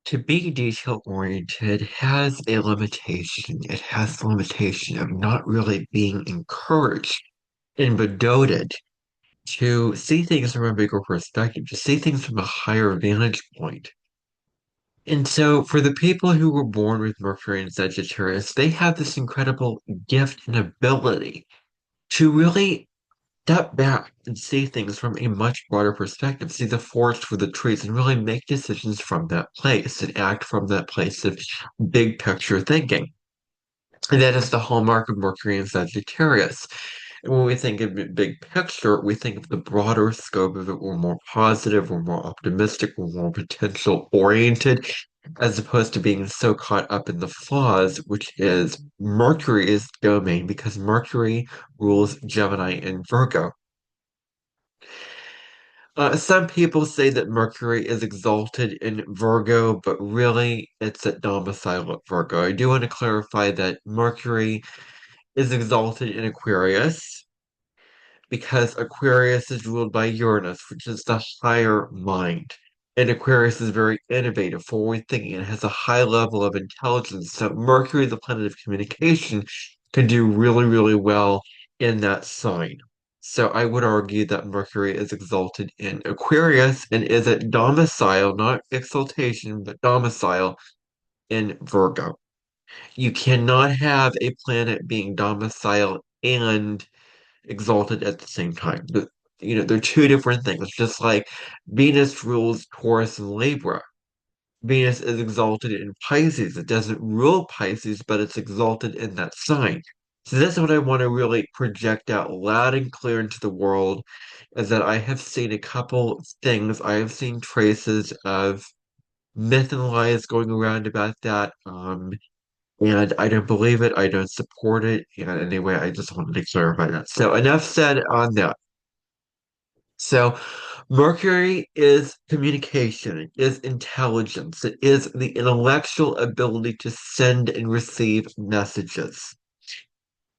To be detail oriented has a limitation. It has the limitation of not really being encouraged and devoted to see things from a bigger perspective, to see things from a higher vantage point. And so, for the people who were born with Mercury and Sagittarius, they have this incredible gift and ability to really step back and see things from a much broader perspective, see the forest for the trees, and really make decisions from that place and act from that place of big picture thinking. And that is the hallmark of Mercury and Sagittarius. And when we think of the big picture, we think of the broader scope of it. We're more positive, we're more optimistic, we're more potential oriented, as opposed to being so caught up in the flaws, which is Mercury's domain, because Mercury rules Gemini and Virgo. Some people say that Mercury is exalted in Virgo, but really it's at domicile at Virgo. I do want to clarify that Mercury is exalted in Aquarius because Aquarius is ruled by Uranus, which is the higher mind. And Aquarius is very innovative, forward thinking, and has a high level of intelligence. So Mercury, the planet of communication, can do really, really well in that sign. So I would argue that Mercury is exalted in Aquarius and is at domicile, not exaltation, but domicile in Virgo. You cannot have a planet being domicile and exalted at the same time. They're two different things. Just like Venus rules Taurus and Libra. Venus is exalted in Pisces. It doesn't rule Pisces, but it's exalted in that sign. So that's what I want to really project out loud and clear into the world, is that I have seen a couple things. I have seen traces of myth and lies going around about that. And I don't believe it. I don't support it. And anyway, I just wanted to clarify that. So enough said on that. So Mercury is communication, it is intelligence, it is the intellectual ability to send and receive messages.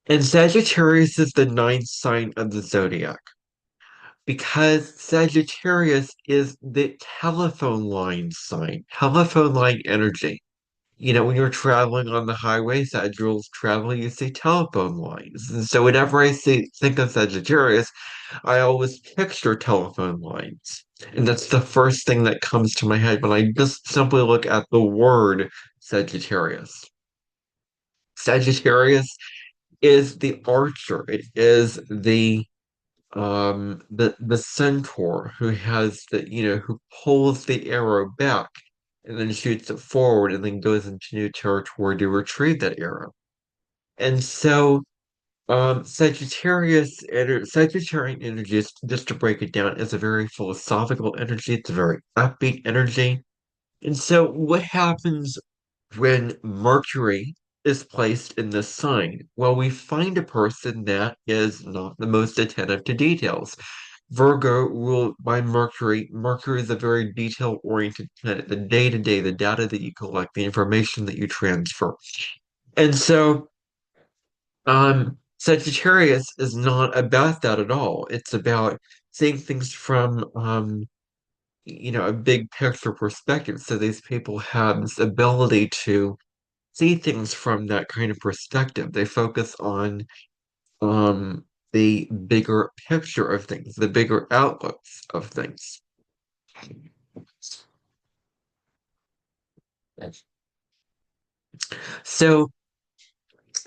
And Sagittarius is the ninth sign of the zodiac because Sagittarius is the telephone line sign, telephone line energy. When you're traveling on the highway, Sagittarius traveling, you see telephone lines. And so whenever think of Sagittarius, I always picture telephone lines. And that's the first thing that comes to my head when I just simply look at the word Sagittarius. Sagittarius is the archer. It is the centaur who has who pulls the arrow back and then shoots it forward and then goes into new territory to retrieve that arrow. And so Sagittarian energy, just to break it down, is a very philosophical energy. It's a very upbeat energy. And so what happens when Mercury is placed in this sign? Well, we find a person that is not the most attentive to details. Virgo, ruled by Mercury. Mercury is a very detail-oriented planet. The day-to-day, the data that you collect, the information that you transfer. And so Sagittarius is not about that at all. It's about seeing things from a big picture perspective. So these people have this ability to see things from that kind of perspective. They focus on the bigger picture of things, the bigger outlooks of things. So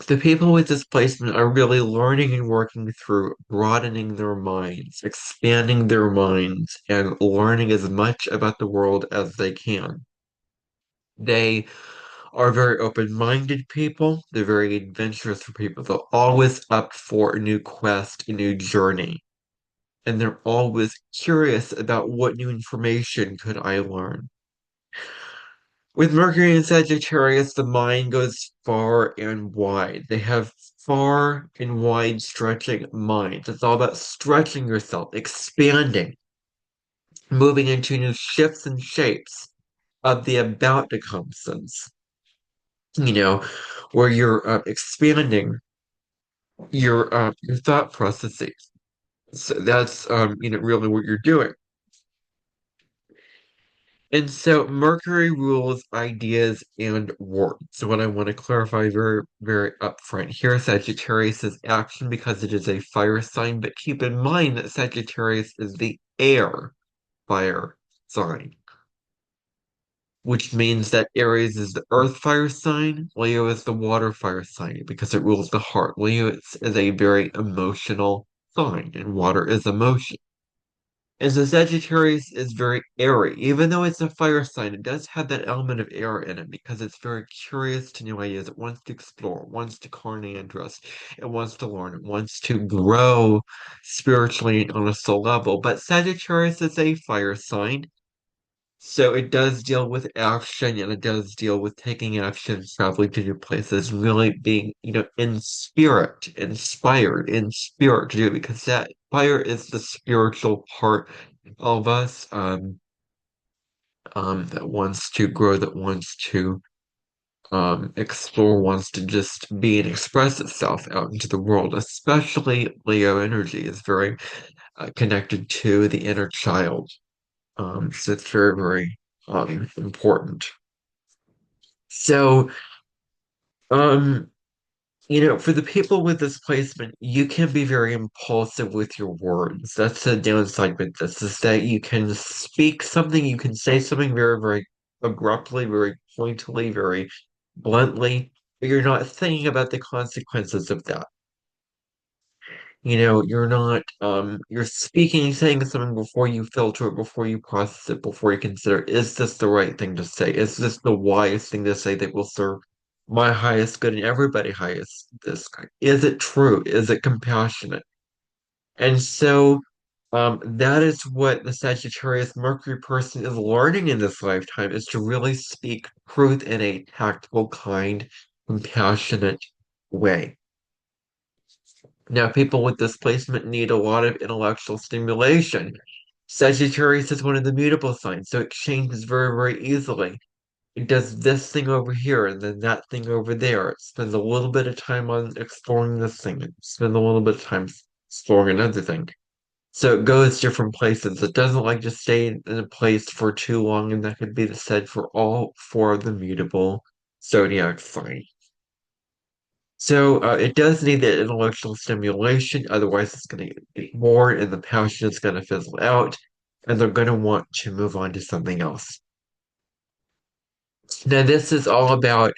the people with displacement are really learning and working through broadening their minds, expanding their minds, and learning as much about the world as they can. They are very open-minded people. They're very adventurous people. They're always up for a new quest, a new journey. And they're always curious about what new information could I learn. With Mercury and Sagittarius, the mind goes far and wide. They have far and wide stretching minds. It's all about stretching yourself, expanding, moving into new shifts and shapes of the about to come sense, you know, where you're expanding your thought processes. So that's really what you're doing. And so Mercury rules ideas and words. So what I want to clarify very, very upfront here, Sagittarius is action because it is a fire sign, but keep in mind that Sagittarius is the air fire sign, which means that Aries is the earth fire sign, Leo is the water fire sign because it rules the heart. Leo is a very emotional sign, and water is emotion. And so Sagittarius is very airy. Even though it's a fire sign, it does have that element of air in it because it's very curious to new ideas. It wants to explore, it wants to carry interest, it wants to learn, it wants to grow spiritually on a soul level. But Sagittarius is a fire sign. So it does deal with action and it does deal with taking action, traveling to new places, really being, in spirit, inspired in spirit to do it because that fire is the spiritual part of us, that wants to grow, that wants to explore, wants to just be and express itself out into the world. Especially Leo energy is very connected to the inner child. So it's very, very important. So, um, for the people with this placement, you can be very impulsive with your words. That's the downside with this, is that you can speak something, you can say something very, very abruptly, very pointedly, very bluntly, but you're not thinking about the consequences of that. You're not, you're speaking, saying something before you filter it, before you process it, before you consider, is this the right thing to say? Is this the wise thing to say that will serve my highest good and everybody highest this? Is it true? Is it compassionate? And so, that is what the Sagittarius Mercury person is learning in this lifetime, is to really speak truth in a tactful, kind, compassionate way. Now, people with displacement need a lot of intellectual stimulation. Sagittarius is one of the mutable signs, so it changes very, very easily. It does this thing over here and then that thing over there. It spends a little bit of time on exploring this thing, it spends a little bit of time exploring another thing. So it goes different places. It doesn't like to stay in a place for too long, and that could be said for all four of the mutable zodiac signs. So it does need that intellectual stimulation, otherwise it's going to get bored and the passion is going to fizzle out, and they're going to want to move on to something else. Now, this is all about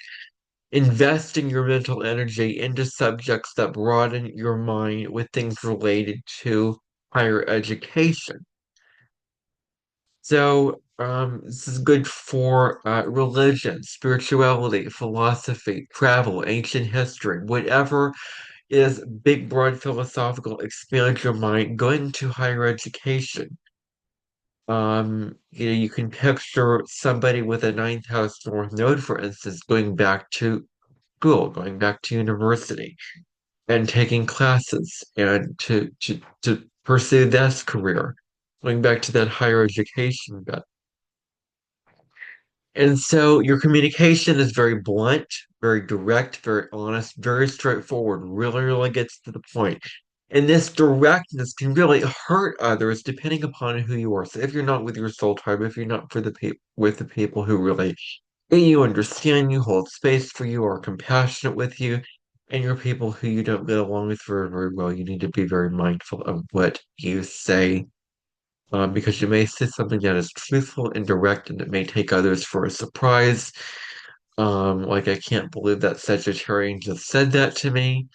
investing your mental energy into subjects that broaden your mind with things related to higher education. So, this is good for religion, spirituality, philosophy, travel, ancient history, whatever is big, broad philosophical, expand your mind, going to higher education. You can picture somebody with a ninth house north node, for instance, going back to school, going back to university, and taking classes and to pursue this career, going back to that higher education bit. And so your communication is very blunt, very direct, very honest, very straightforward, really, really gets to the point. And this directness can really hurt others depending upon who you are. So if you're not with your soul tribe, if you're not for the with the people who really get you, understand you, hold space for you, are compassionate with you, and you're people who you don't get along with very, very well, you need to be very mindful of what you say, because you may say something that is truthful and direct, and it may take others for a surprise. Like, I can't believe that Sagittarian just said that to me.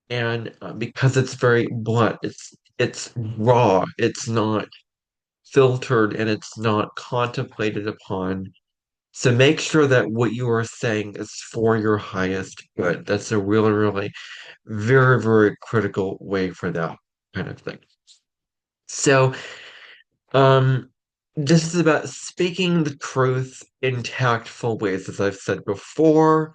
And because it's very blunt, it's raw, it's not filtered, and it's not contemplated upon. So make sure that what you are saying is for your highest good. That's a really, really very, very critical way for that kind of thing. So, Um, this is about speaking the truth in tactful ways, as I've said before.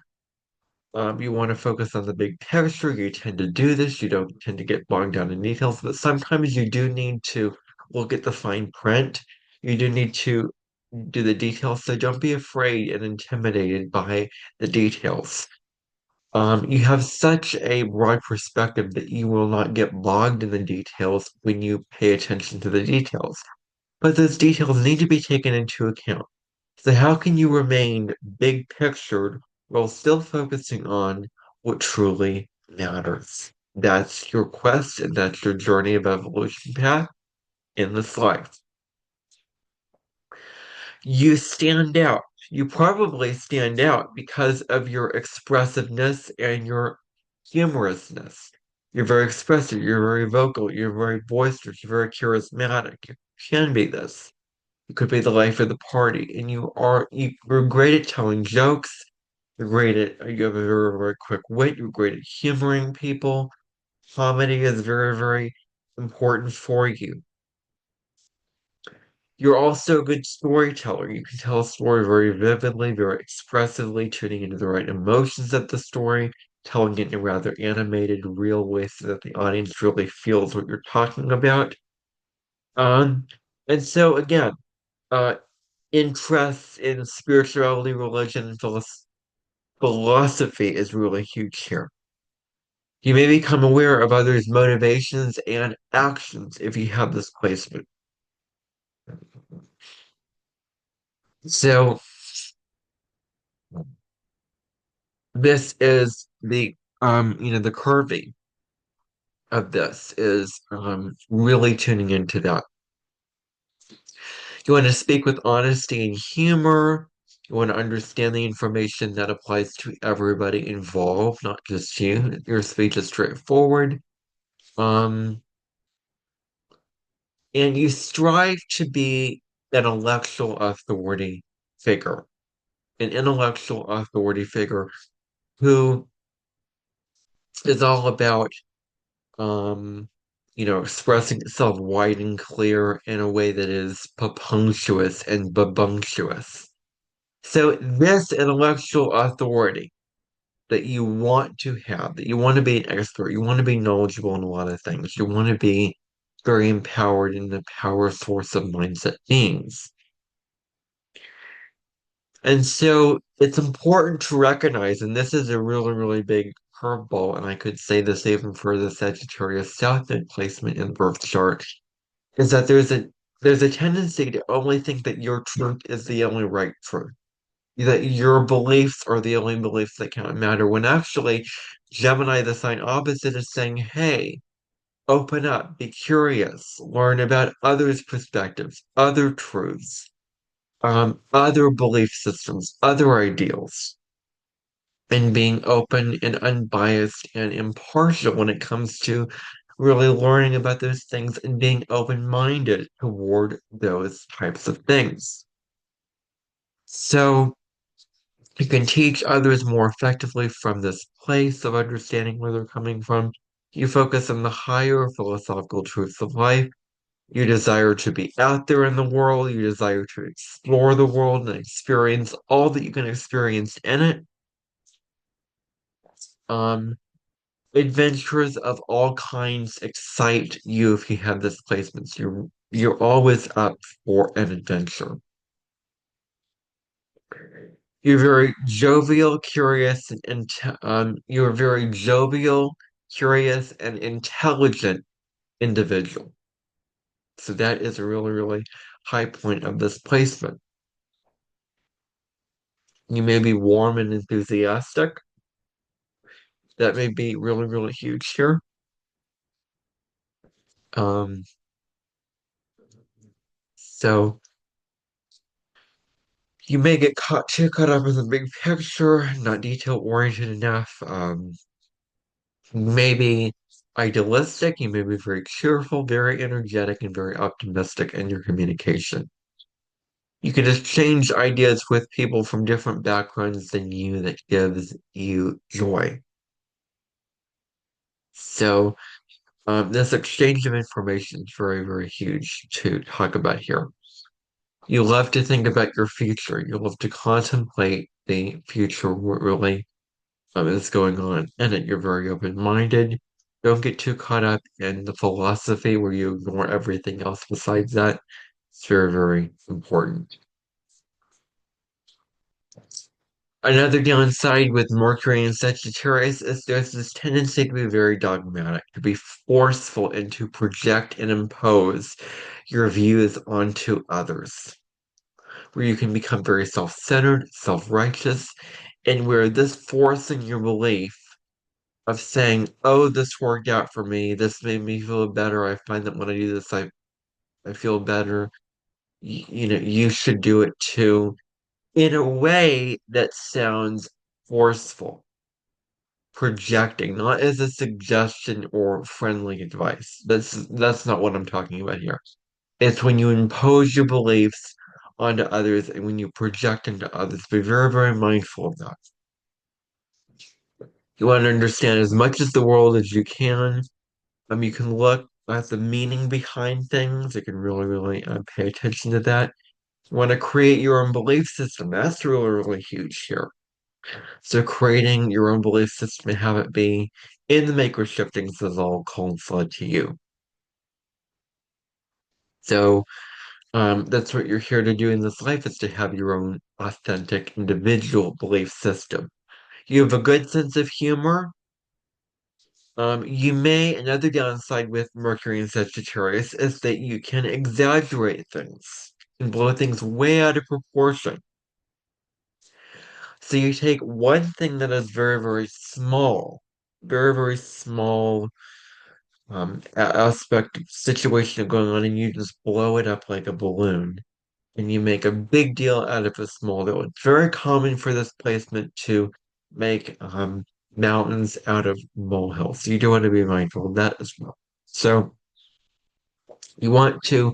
You want to focus on the big picture. You tend to do this. You don't tend to get bogged down in details, but sometimes you do need to look at the fine print. You do need to do the details. So don't be afraid and intimidated by the details. You have such a broad perspective that you will not get bogged in the details when you pay attention to the details. But those details need to be taken into account. So how can you remain big pictured while still focusing on what truly matters? That's your quest and that's your journey of evolution path in this life. You stand out. You probably stand out because of your expressiveness and your humorousness. You're very expressive, you're very vocal, you're very boisterous, you're very charismatic. You can be this. You could be the life of the party, and you're great at telling jokes. You have a very, very quick wit. You're great at humoring people. Comedy is very, very important for you. You're also a good storyteller. You can tell a story very vividly, very expressively, tuning into the right emotions of the story, telling it in a rather animated, real way so that the audience really feels what you're talking about. Um, and so again, uh, interests in spirituality, religion, and philosophy is really huge here. You may become aware of others' motivations and actions if you have this placement. So this is the curving of this is really tuning into that. You want to speak with honesty and humor. You want to understand the information that applies to everybody involved, not just you. Your speech is straightforward. Um, and you strive to be an intellectual authority figure, an intellectual authority figure who is all about um, expressing itself wide and clear in a way that is prepunctuous and babunctious. So this intellectual authority that you want to have, that you want to be an expert, you want to be knowledgeable in a lot of things, you want to be very empowered in the power source of mindset beings. And so it's important to recognize, and this is a really, really big curveball, and I could say this even for the Sagittarius South Node placement in the birth chart, is that there's a tendency to only think that your truth is the only right truth, that your beliefs are the only beliefs that count matter, when actually Gemini, the sign opposite, is saying, hey, open up, be curious, learn about others' perspectives, other truths, other belief systems, other ideals, and being open and unbiased and impartial when it comes to really learning about those things and being open-minded toward those types of things. So you can teach others more effectively from this place of understanding where they're coming from. You focus on the higher philosophical truths of life. You desire to be out there in the world. You desire to explore the world and experience all that you can experience in it. Um, Adventures of all kinds excite you if you have this placements. You're always up for an adventure. You're very jovial, curious, you're a very jovial, curious, and intelligent individual. So that is a really, really high point of this placement. You may be warm and enthusiastic. That may be really, really huge here. Um, so you may get too caught up in the big picture, not detail oriented enough. Maybe idealistic. You may be very cheerful, very energetic, and very optimistic in your communication. You can exchange ideas with people from different backgrounds than you that gives you joy. So, this exchange of information is very, very huge to talk about here. You love to think about your future. You love to contemplate the future, what really is going on. And that you're very open-minded. Don't get too caught up in the philosophy where you ignore everything else besides that. It's very, very important. Another downside with Mercury and Sagittarius is there's this tendency to be very dogmatic, to be forceful, and to project and impose your views onto others. where you can become very self-centered, self-righteous, and where this forcing your belief of saying, oh, this worked out for me, this made me feel better. I find that when I do this, I feel better. You should do it too, in a way that sounds forceful, projecting, not as a suggestion or friendly advice. That's not what I'm talking about here. It's when you impose your beliefs onto others and when you project into others. Be very, very mindful of that. You want to understand as much as the world as you can. You can look at the meaning behind things. You can really, really pay attention to that. You want to create your own belief system. That's really, really huge here. So creating your own belief system and have it be in the maker shiftings is all coincide to you. So that's what you're here to do in this life is to have your own authentic individual belief system. You have a good sense of humor. Another downside with Mercury and Sagittarius is that you can exaggerate things and blow things way out of proportion. So you take one thing that is very, very, very small aspect situation going on, and you just blow it up like a balloon, and you make a big deal out of a small deal. It's very common for this placement to make mountains out of molehills. So you do want to be mindful of that as well. So you want to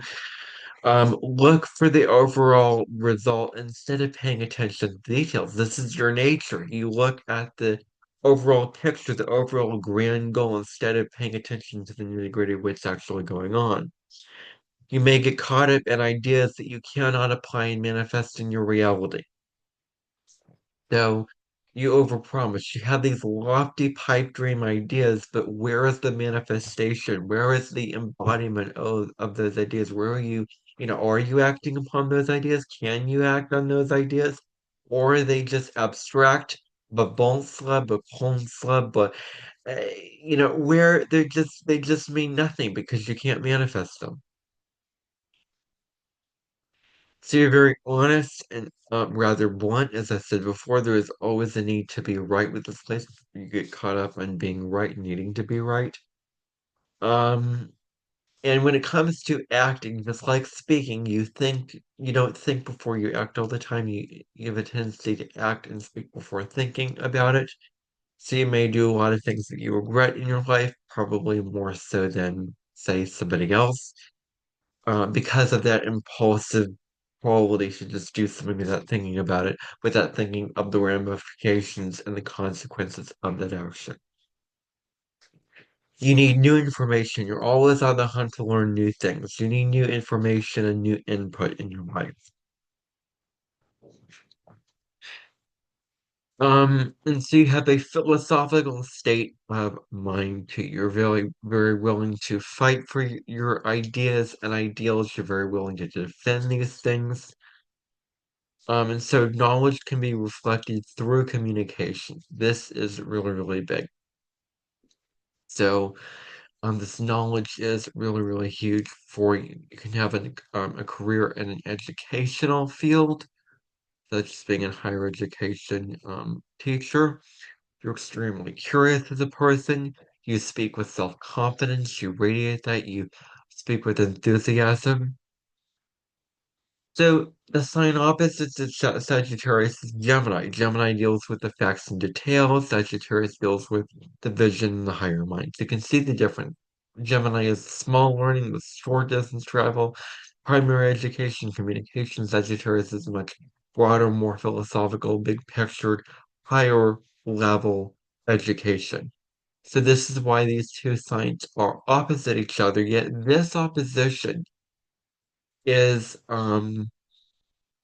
look for the overall result instead of paying attention to details. This is your nature. You look at the overall picture, the overall grand goal, instead of paying attention to the nitty-gritty of what's actually going on. You may get caught up in ideas that you cannot apply and manifest in your reality. So you overpromise. You have these lofty pipe dream ideas, but where is the manifestation? Where is the embodiment of those ideas? Where are you, are you acting upon those ideas? Can you act on those ideas? Or are they just abstract, but bon slab, but pon slab, but where they just mean nothing because you can't manifest them. So you're very honest and rather blunt. As I said before, there is always a need to be right with this place. You get caught up on being right, needing to be right. Um, and when it comes to acting, just like speaking, you don't think before you act all the time. You have a tendency to act and speak before thinking about it. So you may do a lot of things that you regret in your life, probably more so than, say, somebody else. Because of that impulsive quality to just do something without thinking about it, without thinking of the ramifications and the consequences of that action. You need new information. You're always on the hunt to learn new things. You need new information and new input in your life. And so you have a philosophical state of mind too. You're very, very willing to fight for your ideas and ideals. You're very willing to defend these things. And so knowledge can be reflected through communication. This is really, really big. So, this knowledge is really, really huge for you. You can have a career in an educational field, such as being a higher education teacher. You're extremely curious as a person. You speak with self-confidence. You radiate that. You speak with enthusiasm. So the sign opposite to Sagittarius is Gemini. Gemini deals with the facts and details. Sagittarius deals with the vision and the higher mind. So you can see the difference. Gemini is small learning with short distance travel, primary education, communication. Sagittarius is much broader, more philosophical, big pictured, higher level education. So this is why these two signs are opposite each other, yet this opposition is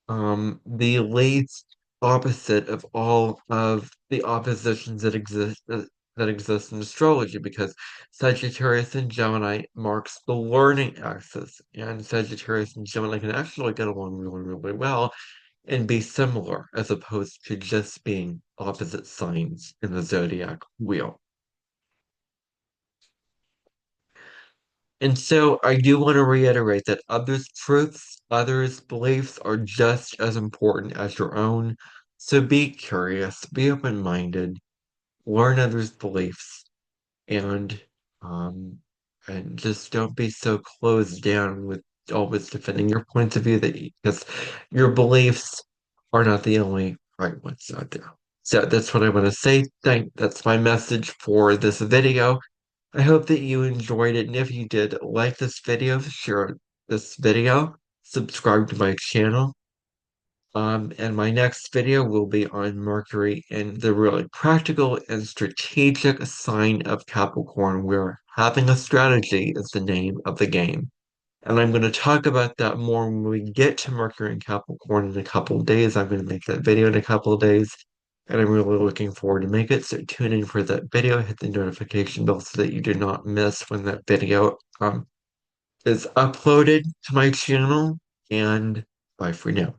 the least opposite of all of the oppositions that exist in astrology, because Sagittarius and Gemini marks the learning axis, and Sagittarius and Gemini can actually get along really, really well and be similar as opposed to just being opposite signs in the zodiac wheel. And so I do want to reiterate that others' truths, others' beliefs are just as important as your own. So be curious, be open-minded, learn others' beliefs, and um and just don't be so closed down with always defending your points of view because your beliefs are not the only right ones out there. So that's what I want to say. That's my message for this video. I hope that you enjoyed it, and if you did, like this video, share this video, subscribe to my channel. And my next video will be on Mercury and the really practical and strategic sign of Capricorn, where having a strategy is the name of the game. And I'm going to talk about that more when we get to Mercury and Capricorn in a couple of days. I'm going to make that video in a couple of days, and I'm really looking forward to make it. So tune in for that video, hit the notification bell so that you do not miss when that video is uploaded to my channel. And bye for now.